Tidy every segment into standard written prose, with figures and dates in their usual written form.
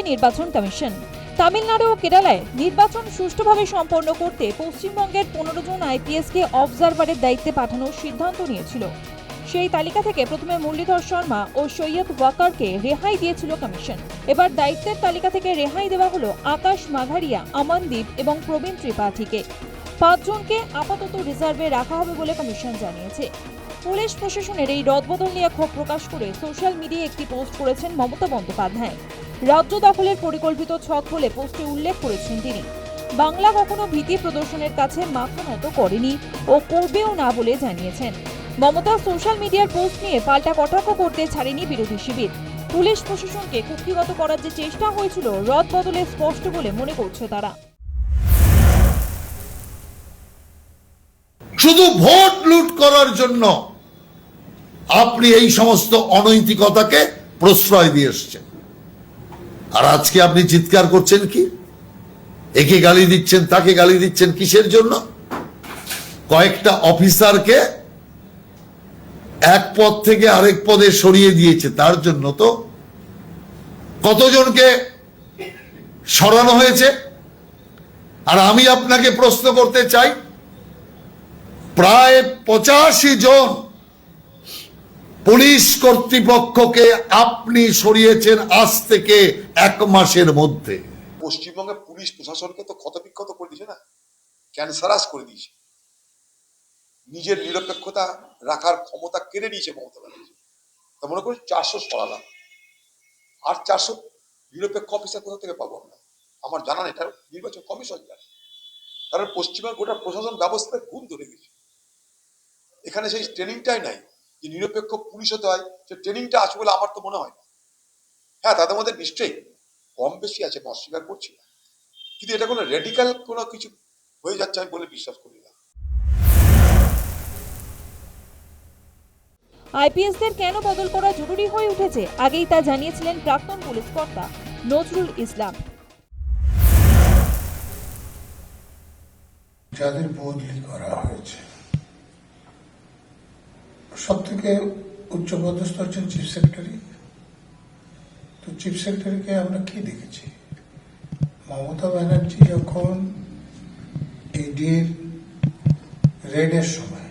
নির্বাচন কমিশন। তামিলনাড়ু ও কেরালায় নির্বাচন সুষ্ঠুভাবে সম্পন্ন করতে পশ্চিমবঙ্গের 15 জন আইপিএসকে অবজারভারের দায়িত্বে পাঠানোর সিদ্ধান্ত নিয়েছিল। সেই তালিকা থেকে প্রথমে মুরলীধর শর্মা ও সৈয়দ ওয়াকারকে রেহাই দিয়েছিল কমিশন। এবার দায়িত্বের তালিকা থেকে রেহাই দেওয়া হলো আকাশ মাঘারিয়া, অমনদীপ এবং প্রবীণ ত্রিপাঠীকে। 5 জনকে আপাতত রিজার্ভে রাখা হবে বলে কমিশন জানিয়েছে। পুলিশ প্রশাসনের এই রদবদল নিয়ে ক্ষোভ প্রকাশ করে সোশ্যাল মিডিয়ায় একটি পোস্ট করেছেন মমতা বন্দ্যোপাধ্যায়। রাজ্য দখলের পরিকল্পিত ছক বলে পোস্টে উল্লেখ করেছেন তিনি। বাংলা কখনো ভীতি প্রদর্শনের কাছে মাথা নত করেনি ও করবেও না বলে জানিয়েছেন। মমতা সোশ্যাল মিডিয়ার পোস্ট নিয়ে পাল্টা কটাক্ষ করতে ছাড়েনি বিরোধী শিবির। পুলিশ প্রশাসনকে কুক্ষিগত করার যে চেষ্টা হয়েছিল রদবদলে স্পষ্ট বলে মনে করছে তারা। শুধু ভোট লুট করার জন্য আপনি এই সমস্ত অনৈতিকতাকে প্রশ্রয় দিয়ে এসছেন। আর আজকে আপনি চিৎকার করছেন কি? একে গালি দিচ্ছেন, তাকে গালি দিচ্ছেন, কিসের জন্য? কয়েকটা অফিসারকে এক পদ থেকে আরেক পদে সরিয়ে দিয়েছে, তার জন্য তো। কতজনকে সরানো হয়েছে? আর আমি আপনাকে প্রশ্ন করতে চাই, প্রায় 85 জন পুলিশ কর্তৃপক্ষকে আপনি সরিয়েছেন আজ থেকে 1 মাসের মধ্যে। পশ্চিমবঙ্গের পুলিশ প্রশাসনকে তো ক্ষতবিক্ষত করে দিয়েছে না, ক্যান্সারাস করে দিয়েছে। নিজের নিরপেক্ষতা রাখার ক্ষমতা কেড়ে নিয়েছে মমতা ব্যানার্জি। তা মনে করি 400 সরালাম, আর 400 নিরপেক্ষ অফিসার কোথা থেকে পাবো আমরা? আমার জানা নেই, তার নির্বাচন কমিশন জানে। কারণ পশ্চিমবঙ্গ গোটা প্রশাসন ব্যবস্থায় ঘুম ধরে গেছে। এখানে সেই ট্রেনিংটাই নাই যে নিরপেক্ষ পুলিশ হতে হয়, সে ট্রেনিংটা আছে বলে আমার তো মনে হয় না। হ্যাঁ, তাদের মধ্যে নিশ্চয়ই কম বেশি আছে, অস্বীকার করছি না, কিন্তু এটা কোনো রেডিক্যাল কোনো কিছু হয়ে যাচ্ছে আমি বলে বিশ্বাস করি না। আইপিএসদের কেন বদল করা জরুরি হয়ে উঠেছে আগেই তা জানিয়েছিলেন প্রাক্তন পুলিশ কর্তা নজরুল ইসলাম। যাদের বদলি করা হয়েছে সব থেকে উচ্চপদস্থ হচ্ছেন চিফ সেক্রেটারি। তো চিফ সেক্রেটারিকে আমরা কি দেখেছি? মমতা ব্যানার্জি যখন ইডির রেডের সময়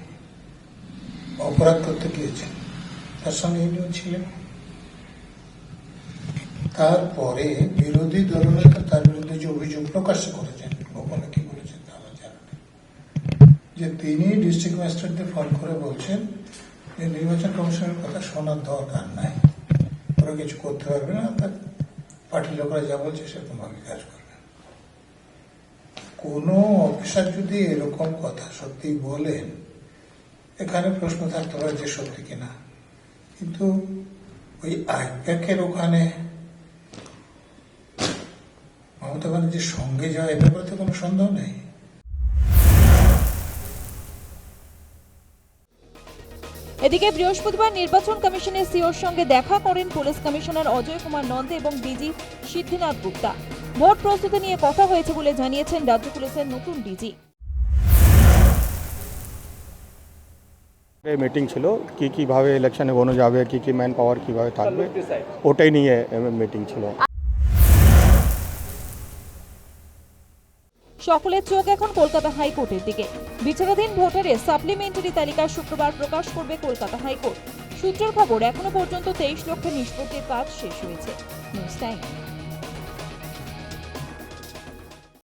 অপরাধ করতে গিয়েছেন, তার সঙ্গে ইডিও ছিলেন। তারপরে বিরোধী দলনেতা তার বিরুদ্ধে যে অভিযোগ প্রকাশ করেছেন, গোপনে কি বলেছেন তা আমরা জানি না, যে তিনি ডিস্ট্রিক্ট ম্যাজিস্ট্রেটদের ফোন করে বলছেন যে নির্বাচন কমিশনের কথা শোনার দরকার নাই, ওরা কিছু করতে পারবে না, তার পার্টির লোকরা যা বলছে সেরকম ভাবে কাজ করবে। কোন অফিসার যদি এরকম কথা সত্যি বলেন, এখানে প্রশ্ন থাকতে পারে যে সত্যি কিনা, কিন্তু ওই আইপ্যাকের ওখানে মমতা ব্যানার্জির সঙ্গে যাওয়া, এ ব্যাপারে তো কোনো সন্দেহ নেই। এদিকে বৃহস্পতিবার নির্বাচন কমিশনের সিওর সঙ্গে দেখা করেন পুলিশ কমিশনার অজয় কুমার নন্দে এবং ডিজি সিদ্ধিনাথ গুপ্তা। ভোট প্রস্তুতি নিয়ে কথা হয়েছে বলে জানিয়েছেন রাজ্য পুলিশের নতুন ডিজি। মিটিং ছিল কিভাবে ইলেকশনে এগোনো যাবে, কি ম্যান পাওয়ার কিভাবে থাকবে, ওটাই নিয়ে মিটিং ছিল। সকলের চোখ এখন কলকাতা হাইকোর্টের দিকে। বিচারাধীন ভোটারের সাপ্লিমেন্টারি তালিকা শুক্রবার প্রকাশ করবে কলকাতা হাইকোর্ট। সূত্রের খবর, এখনো পর্যন্ত 23 লক্ষের নিষ্পত্তির কাজ শেষ হয়েছে। News time.